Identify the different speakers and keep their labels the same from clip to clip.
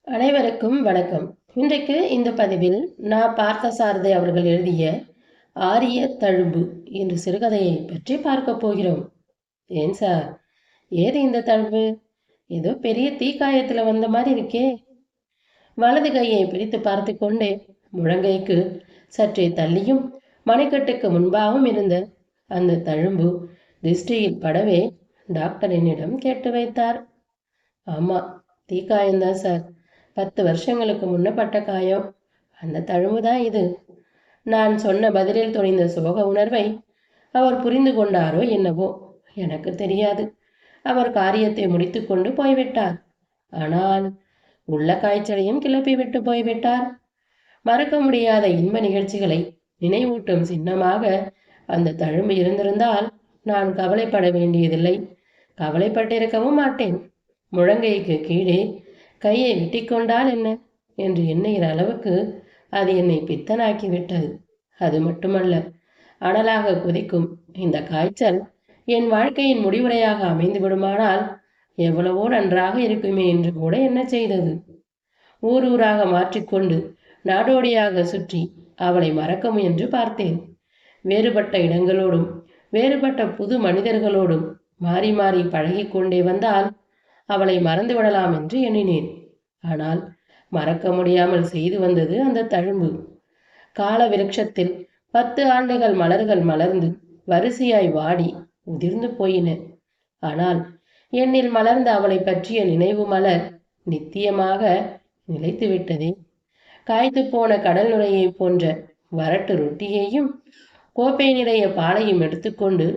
Speaker 1: அனைவருக்கும் வணக்கம். இன்றைக்கு இந்த பதிவில் நான் பார்த்தசாரதி அவர்கள் எழுதிய ஆரிய தழும்பு என்ற சிறுகதையை பற்றி பார்க்க போகிறோம். ஏன் சார், ஏது இந்த தழும்பு? ஏதோ பெரிய தீக்காயத்துல வந்த மாதிரி இருக்கே. வலது கையை பிடித்து பார்த்து கொண்டே முழங்கைக்கு சற்றே தள்ளியும் மணிக்கட்டுக்கு முன்பாகவும் இருந்த அந்த தழும்பு திருஷ்டியில் படவே டாக்டர் என்னிடம் கேட்டு வைத்தார். ஆமா, தீக்காயம்தான் சார். 10 வருஷங்களுக்கு முன்னப்பட்ட காயம். அந்த தழும்பு தான் இது. நான் சொன்ன பதிலில் துணிந்த சோக உணர்வை அவர் புரிந்து கொண்டாரோ என்னவோ, எனக்கு தெரியாது. அவர் காரியத்தை முடித்து கொண்டு போய்விட்டார். ஆனால் உள்ள காய்ச்சலையும் கிளப்பி விட்டு போய்விட்டார். மறக்க முடியாத இன்ப நிகழ்ச்சிகளை நினைவூட்டும் சின்னமாக அந்த தழும்பு இருந்திருந்தால் நான் கவலைப்பட வேண்டியதில்லை. கவலைப்பட்டிருக்கவும் மாட்டேன். முழங்கைக்கு கீழே கையை வெட்டிக்கொண்டால் என்ன என்று எண்ணுகிற அளவுக்கு அது என்னை பித்தனாக்கி விட்டது. அது மட்டுமல்ல, அனலாக கொதிக்கும் இந்த காய்ச்சல் என் வாழ்க்கையின் முடிவுரையாக அமைந்து விடுமானால் எவ்வளவோ நன்றாக இருக்குமே என்று கூட என்ன செய்தது. ஊராக மாற்றிக்கொண்டு நாடோடியாக சுற்றி அவளை மறக்க முயன்று பார்த்தேன். வேறுபட்ட இடங்களோடும் வேறுபட்ட புது மனிதர்களோடும் மாறி மாறி பழகி கொண்டே வந்தால் அவளை மறந்து விடலாம் என்று எண்ணினேன். ஆனால் மறக்க முடியாமல் செய்து வந்தது அந்த தழும்பு. கால விருட்சத்தில் 10 ஆண்டுகள் மலர்கள் மலர்ந்து வரிசையாய் வாடி உதிர்ந்து போயின. ஆனால் என்னில் மலர்ந்த அவளை பற்றிய நினைவு மலர் நித்தியமாக நிலைத்து விட்டதே. காய்த்து போன கடல் நுரையை போன்ற வரட்டு ரொட்டியையும் கோப்பை நிறைய பாலையும் எடுத்துக்கொண்டு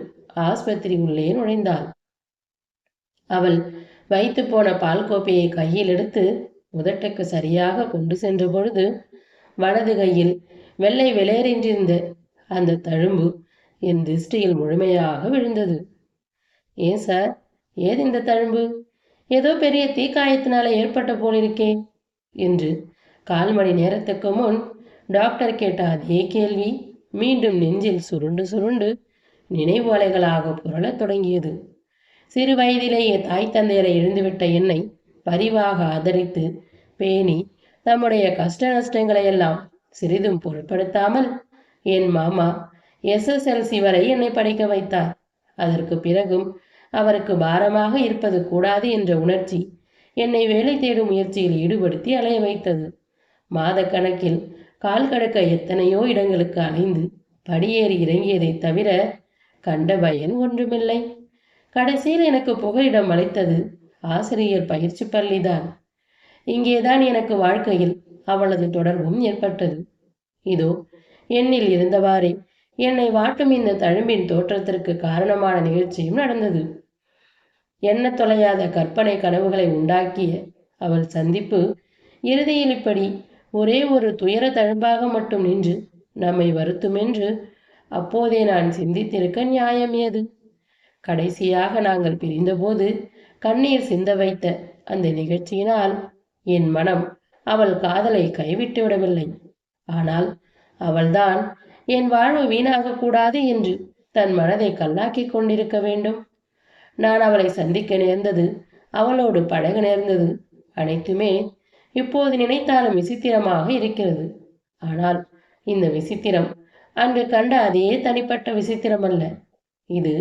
Speaker 1: ஆஸ்பத்திரி உள்ளே நுழைந்தாள். அவள் வைத்து போன பால் கோப்பையை கையில் எடுத்து உதட்டுக்கு சரியாக கொண்டு சென்ற பொழுது வலது கையில் வெள்ளை வெளியேறின்றிருந்த அந்த தழும்பு என் திருஷ்டியில் முழுமையாக விழுந்தது. ஏன் சார், ஏது இந்த தழும்பு? ஏதோ பெரிய தீக்காயத்தினால ஏற்பட்ட போலிருக்கேன் என்று 1/4 மணி நேரத்துக்கு முன் டாக்டர் கேட்ட அதே கேள்வி மீண்டும் நெஞ்சில் சுருண்டு சுருண்டு நினைவு அலைகளாக புரளத் தொடங்கியது. சிறு வயதிலேயே தாய் தந்தையரை எழுந்துவிட்ட என்னை பரிவாக ஆதரித்து பேணி தம்முடைய கஷ்ட நஷ்டங்களை எல்லாம் சிறிதும் பொருட்படுத்தாமல் என் மாமா SSLC வரை என்னை படிக்க வைத்தார். அதற்கு பிறகும் அவருக்கு பாரமாக இருப்பது கூடாது என்ற உணர்ச்சி என்னை வேலை தேடும் முயற்சியில் ஈடுபடுத்தி அலைய வைத்தது. மாத கணக்கில் கால் கடக்க எத்தனையோ இடங்களுக்கு அலைந்து படியேறி இறங்கியதை தவிர கண்ட பயன் ஒன்றுமில்லை. கடைசியில் எனக்கு புகலிடம் அளித்தது ஆசிரியர் பயிற்சி பள்ளிதான். இங்கேதான் எனக்கு வாழ்க்கையில் அவளது தொடர்பும் ஏற்பட்டது. இதோ என்னில் இருந்தவாறே என்னை வாட்டும் இந்த தழும்பின் தோற்றத்திற்கு காரணமான நிகழ்ச்சியும் நடந்தது. எண்ண தொலையாத கற்பனை கனவுகளை உண்டாக்கிய அவள் சந்திப்பு இறுதியில் இப்படி ஒரே ஒரு துயர தழும்பாக மட்டும் நின்று நம்மை வருத்துமென்று அப்போதே நான் சிந்தித்திருக்க நியாயம் ஏது? கடைசியாக நாங்கள் பிரிந்தபோது கண்ணீர் சிந்த வைத்த அந்த நிகழ்ச்சியினால் என் மனம் அவள் காதலை கைவிட்டு விடவில்லை. ஆனால் அவள்தான் என் வாழ்வு வீணாக கூடாது என்று தன் மனதை கல்லாக்கி கொண்டிருக்க வேண்டும். நான் அவளை சந்திக்க நேர்ந்தது, அவளோடு பழக நேர்ந்தது, அனைத்துமே இப்போது நினைத்தாலும் விசித்திரமாக இருக்கிறது. ஆனால் இந்த விசித்திரம் அன்று கண்ட அதே தனிப்பட்ட விசித்திரம் அல்ல. இது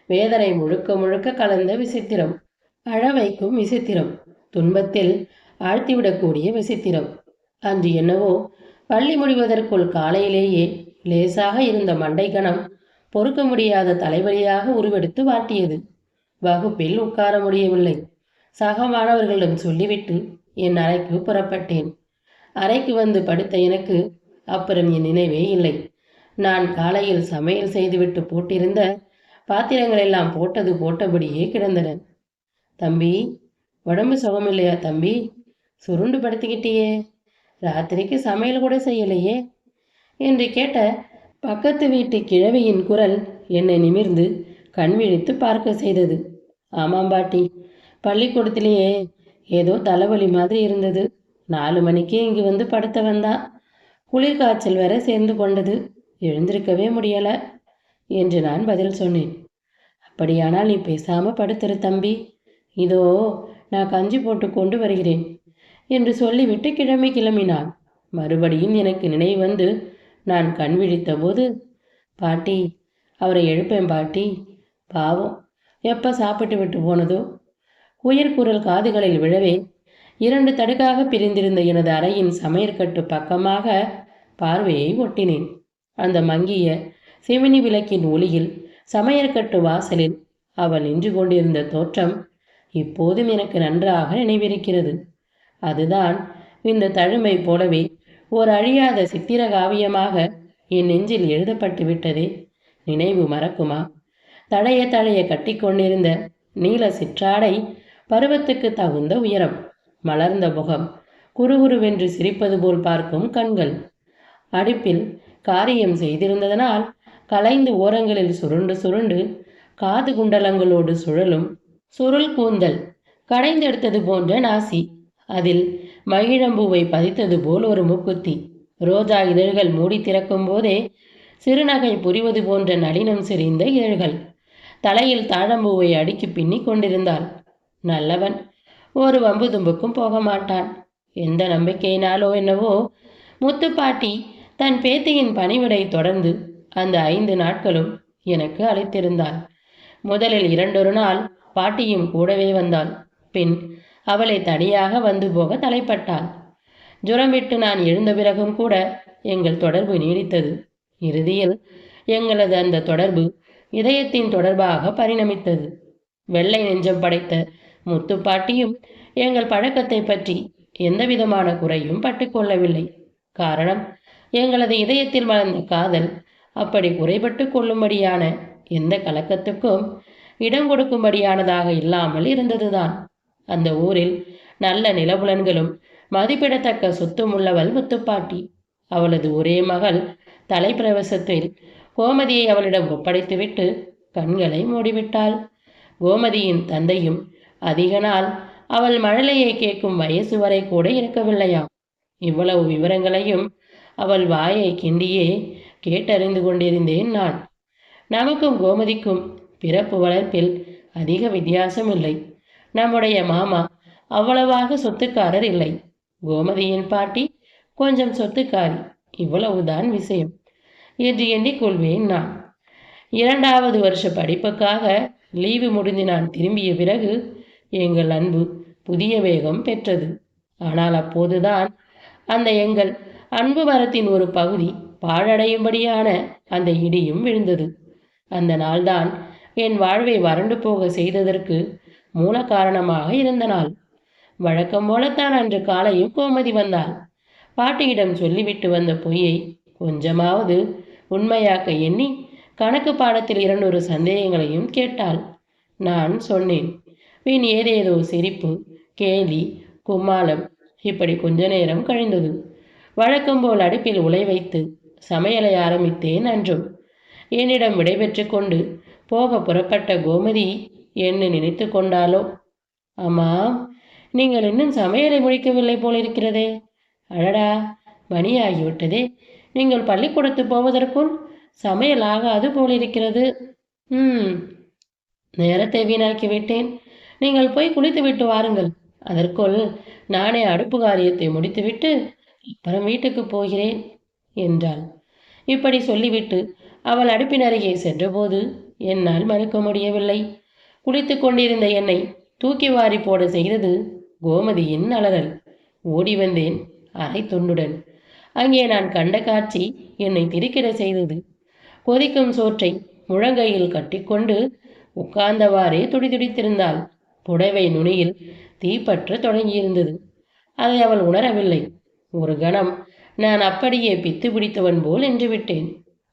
Speaker 1: வேதனை முழுக்க முழுக்க கலந்த விசித்திரம், அழ வைக்கும் விசித்திரம், துன்பத்தில் ஆழ்த்திவிடக்கூடிய விசித்திரம். அன்று என்னவோ பள்ளி முடிவதற்குள் காலையிலேயே லேசாக இருந்த மண்டை கணம் பொறுக்க முடியாத தலைவலியாக உருவெடுத்து வாட்டியது. வகுப்பில் உட்கார முடியவில்லை. சக மாணவர்களிடம் சொல்லிவிட்டு என் அறைக்கு புறப்பட்டேன். அறைக்கு வந்து படுத்த எனக்கு அப்புறம் என் நினைவே இல்லை. நான் காலையில் சமையல் செய்துவிட்டு போட்டிருந்த பாத்திரங்கள் எல்லாம் போட்டது போட்டபடியே கிடந்தன. தம்பி, உடம்பு சுகமில்லையா தம்பி? சுருண்டு படுத்திக்கிட்டியே, ராத்திரிக்கு சமையல் கூட செய்யலையே என்று கேட்ட பக்கத்து வீட்டு கிழவியின் குரல் என்னை நிமிர்ந்து கண் விழித்து பார்க்க செய்தது. ஆமாம் பாட்டி, பள்ளிக்கூடத்திலேயே ஏதோ தலைவலி மாதிரி இருந்தது. 4 மணிக்கே இங்கு வந்து படுத்த வந்தான். குளிர் காய்ச்சல் வேற சேர்ந்து கொண்டது, எழுந்திருக்கவே முடியல என்று நான் பதில் சொன்னேன். அப்படியானால் நீ பேசாம படுத்துரு தம்பி, இதோ நான் கஞ்சி போட்டு கொண்டு வருகிறேன் என்று சொல்லிவிட்டு கிளம்பினான். மறுபடியும் எனக்கு நினைவு வந்து நான் கண் விழித்த போது, பாட்டி, அவரை எழுப்பேன் பாட்டி, பாவம், எப்ப சாப்பிட்டு விட்டு போனதோ. உயிர்குரல் காதுகளில் விழவே 2 தடுக்காக பிரிந்திருந்த எனது அறையின் சமையற்கட்டு பக்கமாக பார்வையை ஒட்டினேன். அந்த மங்கிய சிமினி விளக்கின் ஒளியில் சமையற்கட்டு வாசலில் அவள் நின்று கொண்டிருந்த தோற்றம் இப்போதும் எனக்கு நன்றாக நினைவிருக்கிறது. அதுதான் இந்த தழுமை போலவே ஓர் அழியாத சித்திர காவியமாக என் நெஞ்சில் எழுதப்பட்டு விட்டதே. நினைவு மறக்குமா? தழைய தழைய கட்டி கொண்டிருந்த நீல சிற்றாடை, பருவத்துக்கு தகுந்த உயரம், மலர்ந்த முகம், குறுகுருவென்று சிரிப்பது போல் பார்க்கும் கண்கள், அடுப்பில் காரியம் செய்திருந்ததனால் கலைந்து ஓரங்களில் சுருண்டு சுருண்டு காது குண்டலங்களோடு சுழலும் சுருள் கூந்தல், கடைந்தெடுத்தது போன்ற நாசி, அதில் மகிழம்பூவை பதித்தது போல் ஒரு மூக்குத்தி, ரோஜா இதழ்கள் மூடி திறக்கும் போதே சிறுநகை புரிவது போன்ற நளினம் செறிந்த இதழ்கள், தலையில் தாழம்பூவை அடுக்கி பின்னி கொண்டிருந்தாள். நல்லவன், ஒரு வம்பு தும்புக்கும் போக மாட்டான். எந்த நம்பிக்கையினாலோ என்னவோ முத்துப்பாட்டி தன் பேத்தியின் பணிவிடை தொடர்ந்து அந்த 5 நாட்களும் எனக்கு அளித்திருந்தாள். முதலில் 2 நாள் பாட்டியும் கூடவே வந்தாள். பின் அவளை தனியாக வந்து போக தலைப்பட்டாள். ஜுரம் விட்டு நான் எழுந்த பிறகும் கூட எங்கள் தொடர்பு நீடித்தது. இறுதியில் எங்களது அந்த தொடர்பு இதயத்தின் தொடர்பாக பரிணமித்தது. வெள்ளை நெஞ்சம் படைத்த முத்துப்பாட்டியும் எங்கள் பழக்கத்தை பற்றி எந்தவிதமான குறையும் பட்டுக்கொள்ளவில்லை. காரணம், எங்களது இதயத்தில் வளர்ந்த காதல் அப்படி குறைபட்டு கொள்ளும்படியான எந்த கலக்கத்துக்கும் இடம் கொடுக்கும்படியானதாக இல்லாமல் இருந்ததுதான். அந்த ஊரில் நல்ல நிலபுலன்களும் மதிப்பிடத்தக்க சொத்தும் உள்ளவள் முத்துப்பாட்டி. அவளது ஒரே மகள் தலைப்பிரவசத்தில் கோமதியை அவளிடம் ஒப்படைத்துவிட்டு கண்களை மூடிவிட்டாள். கோமதியின் தந்தையும் அதிக நாள் அவள் மழலையை கேட்கும் வயசு வரை கூட இருக்கவில்லையாம். இவ்வளவு விவரங்களையும் அவள் வாயை கிண்டியே கேட்டறிந்து கொண்டிருந்தேன் நான். நமக்கும் கோமதிக்கும் பிறப்பு வளர்ப்பில் அதிக வித்தியாசம் இல்லை. நம்முடைய மாமா அவ்வளவாக சொத்துக்காரர் இல்லை. கோமதியின் பாட்டி கொஞ்சம் சொத்துக்காரி, இவ்வளவுதான் விஷயம் என்று எண்ணிக்கொள்வேன் நான். 2வது வருஷ படிப்புக்காக லீவு முடிந்து நான் திரும்பிய பிறகு எங்கள் அன்பு புதிய வேகம் பெற்றது. ஆனால் அப்போதுதான் அந்த எங்கள் அன்பு மரத்தின் ஒரு பகுதி பாழடையும்படியான அந்த இடியும் விழுந்தது. அந்த நாள்தான் என் வாழ்வை வறண்டு போக செய்ததற்கு மூல காரணமாக இருந்த நாள். வழக்கம் போலத்தான் அன்று காலையும் கோமதி வந்தாள். பாட்டியிடம் சொல்லிவிட்டு வந்த பொய்யை கொஞ்சமாவது உண்மையாக்க எண்ணி கணக்கு பாடத்தில் 2 சந்தேகங்களையும் கேட்டாள். நான் சொன்னேன். பின் ஏதேதோ சிரிப்பு, கேலி, கும்மாளம், இப்படி கொஞ்ச நேரம் கழிந்தது. வழக்கம்போல் அடுப்பில் உலை வைத்து சமையலை ஆரம்பித்தேன். அன்றும் என்னிடம் விடைபெற்று கொண்டு போக புறப்பட்ட கோமதி என்ன நினைத்து கொண்டாலோ? ஆமாம், நீங்கள் இன்னும் சமையலை முடிக்கவில்லை போலிருக்கிறதே. அடடா, மணியாகிவிட்டதே. நீங்கள் பள்ளிக்கூடத்து போவதற்குள் சமையல் ஆகாது போலிருக்கிறது. நேரத்தை வீணாக்கி விட்டேன். நீங்கள் போய் குளித்து விட்டு வாருங்கள். அதற்குள் நானே அடுப்பு காரியத்தை முடித்துவிட்டு அப்புறம் வீட்டுக்கு போகிறேன் என்றாள். இப்படி சொல்லிவிட்டு அவள் அடுப்பின் அருகே சென்றபோது என்னால் மறுக்க முடியவில்லை. குளித்து கொண்டிருந்த என்னை தூக்கி வாரி போட செய்தது கோமதியின் அலறல். ஓடி வந்தேன் அரை துண்டுடன். அங்கே நான் கண்ட காட்சி என்னை திடுக்கிட செய்தது. கொதிக்கும் சோற்றை முழங்கையில் கட்டிக்கொண்டு உட்கார்ந்தவாறே துடிதுடித்திருந்தாள். புடவை நுனியில் தீப்பற்ற தொடங்கியிருந்தது. அதை அவள் உணரவில்லை. ஒரு கணம் நான் அப்படியே பித்து பிடித்தவன் போல் நின்று விட்டேன்.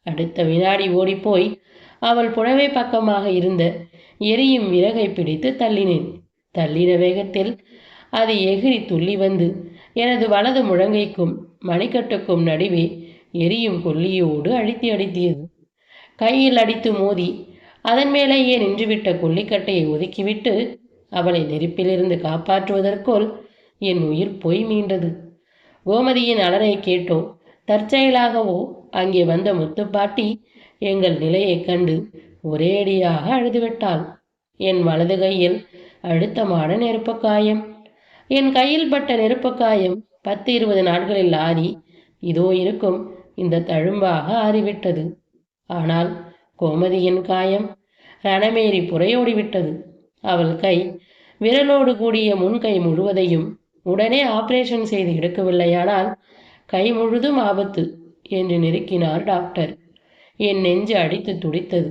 Speaker 1: அடுத்த வினாடி ஓடிப்போய் அவள் புடவை பக்கமாக இருந்த எரியும் விறகை பிடித்து தள்ளினேன். தள்ளின வேகத்தில் அது எகிரி துள்ளி வந்து எனது வலது முழங்கைக்கும் மணிக்கட்டுக்கும் நடுவே எரியும் கொல்லியோடு அடித்தியது. கையில் அடித்து மோதி அதன் மேலேயே நின்றுவிட்ட கொல்லிக்கட்டையை ஒதுக்கிவிட்டு அவளை நெருப்பிலிருந்து காப்பாற்றுவதற்குள் என் உயிர் போய் மீண்டது. கோமதியின் அலறை கேட்டோ தற்செயலாகவோ அங்கே வந்த முத்துப்பாட்டி எங்கள் நிலையைக் கண்டு ஒரேடியாக அழுதுவிட்டாள். என் வலது கையில் அழுத்தமான நெருப்பு காயம். என் கையில் பட்ட நெருப்பு காயம் 10-20 நாட்களில் ஆறி இதோ இருக்கும் இந்த தழும்பாக ஆறிவிட்டது. ஆனால் கோமதியின் காயம் ரணமேறி புறையோடிவிட்டது. அவள் கை விரலோடு கூடிய முன்கை முழுவதையும் உடனே ஆபரேஷன் செய்து எடுக்கவில்லையானால் கை முழுதும் ஆபத்து என்று நெருக்கினார் டாக்டர். என் நெஞ்சு அடித்து துடித்தது.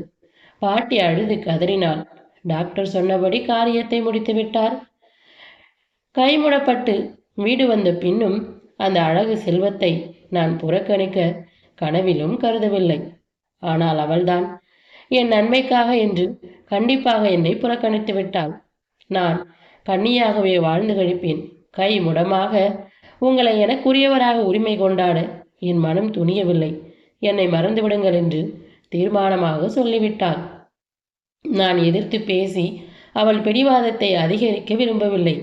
Speaker 1: பாட்டி அழுது கதறினாள். டாக்டர் சொன்னபடி காரியத்தை முடித்து விட்டார். கைமுடப்பட்டு வீடு வந்த பின்னும் அந்த அழகு செல்வத்தை நான் புறக்கணிக்க கனவிலும் கருதவில்லை. ஆனால் அவள்தான் என் நன்மைக்காக என்று கண்டிப்பாக என்னை புறக்கணித்து விட்டாள். நான் கன்னியாகவே வாழ்ந்து கழிப்பேன். கை முடமாக உங்களை எனக்குரியவராக உரிமை கொண்டாட என் மனம் துணியவில்லை. என்னை மறந்துவிடுங்கள் என்று தீர்மானமாக சொல்லிவிட்டாள். நான் எதிர்த்து பேசி அவள் பிடிவாதத்தை அதிகரிக்க விரும்பவில்லை.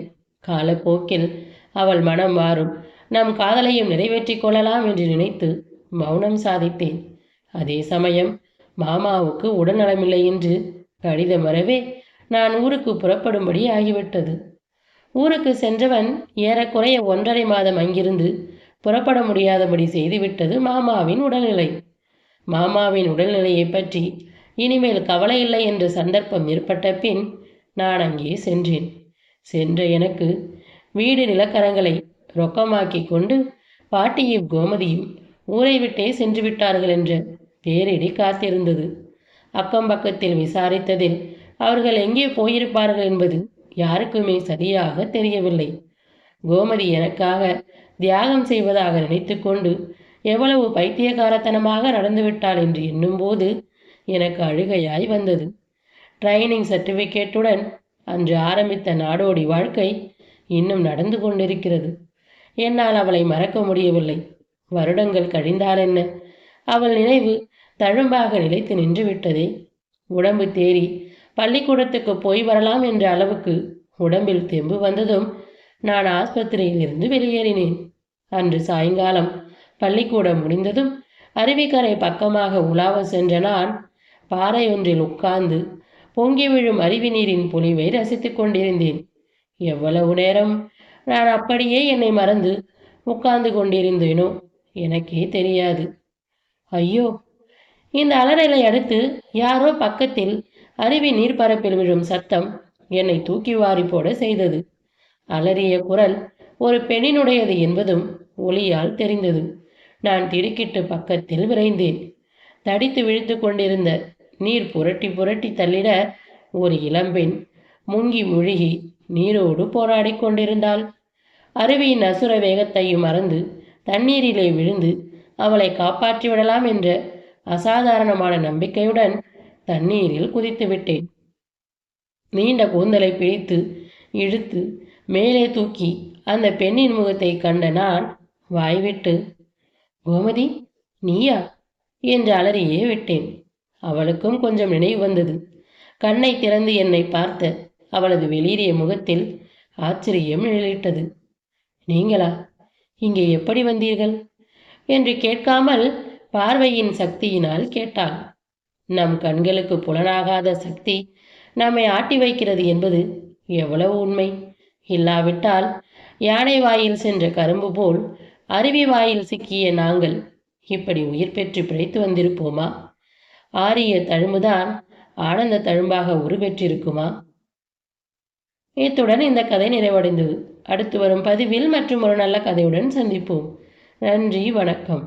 Speaker 1: காலப்போக்கில் அவள் மனம் மாறும், நம் காதலையும் நிறைவேற்றிக் கொள்ளலாம் என்று நினைத்து மௌனம் சாதித்தேன். அதே சமயம் மாமாவுக்கு உடல்நலமில்லை என்று கடிதம் வரவே நான் ஊருக்கு புறப்படும்படி ஆகிவிட்டது. ஊருக்கு சென்றவன் ஏறக்குறைய 1.5 மாதம் அங்கிருந்து புறப்பட முடியாதபடி செய்துவிட்டது மாமாவின் உடல்நிலை. மாமாவின் உடல்நிலையை பற்றி இனிமேல் கவலை இல்லை என்ற சந்தர்ப்பம் ஏற்பட்ட பின் நான் அங்கே சென்றேன். சென்ற எனக்கு வீடு நிலக்கரங்களை ரொக்கமாக்கி கொண்டு பாட்டியும் கோமதியும் ஊரை விட்டே சென்று விட்டார்கள் என்ற பேரிடி காத்திருந்தது. அக்கம் பக்கத்தில் விசாரித்ததில் அவர்கள் எங்கே போயிருப்பார்கள் என்பது யாருக்குமே சரியாக தெரியவில்லை. கோமதி எனக்காக தியாகம் செய்வதாக நினைத்து கொண்டு எவ்வளவு பைத்தியகாரத்தனமாக நடந்துவிட்டாள் என்று எண்ணும்போது எனக்கு அழுகையாய் வந்தது. ட்ரைனிங் சர்டிஃபிகேட்டுடன் அன்று ஆரம்பித்த நாடோடி வாழ்க்கை இன்னும் நடந்து கொண்டிருக்கிறது. என்னால் அவளை மறக்க முடியவில்லை. வருடங்கள் கழிந்தால் என்ன, அவள் நினைவு தழும்பாக நிலைத்து நின்று விட்டதே. உடம்பு தேறி பள்ளிக்கூடத்துக்கு போய் வரலாம் என்ற அளவுக்கு உடம்பில் தெம்பு வந்ததும் நான் ஆஸ்பத்திரியில் இருந்து வெளியேறினேன். அன்று சாயங்காலம் பள்ளிக்கூடம் முடிந்ததும் அருவிக்கரை பக்கமாக உலாவ சென்ற நான் பாறை ஒன்றில் உட்கார்ந்து பொங்கி விழும் அருவி நீரின் பொலிவை ரசித்துக் கொண்டிருந்தேன். எவ்வளவு நேரம் நான் அப்படியே என்னை மறந்து உட்கார்ந்து கொண்டிருந்தேனோ எனக்கே தெரியாது. ஐயோ, இந்த அலறலை அடுத்து யாரோ பக்கத்தில் அருவி நீர்ப்பரப்பில் விழும் சத்தம் என்னை தூக்கி வாரி போட செய்தது. அலறிய குரல் ஒரு பெண்ணினுடையது என்பதும் ஒளியால் தெரிந்தது. நான் திடுக்கிட்டு பக்கத்தில் விரைந்தேன். தடித்து விழித்து கொண்டிருந்த நீர் புரட்டி புரட்டி தள்ளிட ஒரு இளம்பெண் முங்கி முழுகி நீரோடு போராடி கொண்டிருந்தாள். அருவியின் அசுர வேகத்தையும் மறந்து தண்ணீரிலே விழுந்து அவளை காப்பாற்றி விடலாம் என்ற அசாதாரணமான நம்பிக்கையுடன் தண்ணீரில் குதித்து விட்டேன். நீண்ட கூந்தலை பிடித்து இழுத்து மேலே தூக்கி அந்த பெண்ணின் முகத்தை கண்ட நான் வாய்விட்டு, கோமதி, நீயா என்று அலறியே விட்டேன். அவளுக்கும் கொஞ்சம் நினைவு வந்தது. கண்ணை திறந்து என்னை பார்த்த அவளது வெளிரிய முகத்தில் ஆச்சரியம் நிழலிட்டது. நீங்களா? இங்கே எப்படி வந்தீர்கள் என்று கேட்காமல் பார்வையின் சக்தியினால் கேட்டாள். நம் கண்களுக்கு புலனாகாத சக்தி நம்மை ஆட்டி வைக்கிறது என்பது எவ்வளவு உண்மை! இல்லாவிட்டால் யானை வாயில் சென்ற கரும்பு போல் அருவி வாயில் சிக்கிய நாங்கள் இப்படி உயிர் பெற்று பிழைத்து வந்திருப்போமா? ஆரிய தழும்புதான் ஆனந்த தழும்பாக உருவெற்றிருக்குமா? இத்துடன் இந்த கதை நிறைவடைந்தது. அடுத்து வரும் பதிவில் மற்றும் ஒரு நல்ல கதையுடன் சந்திப்போம். நன்றி, வணக்கம்.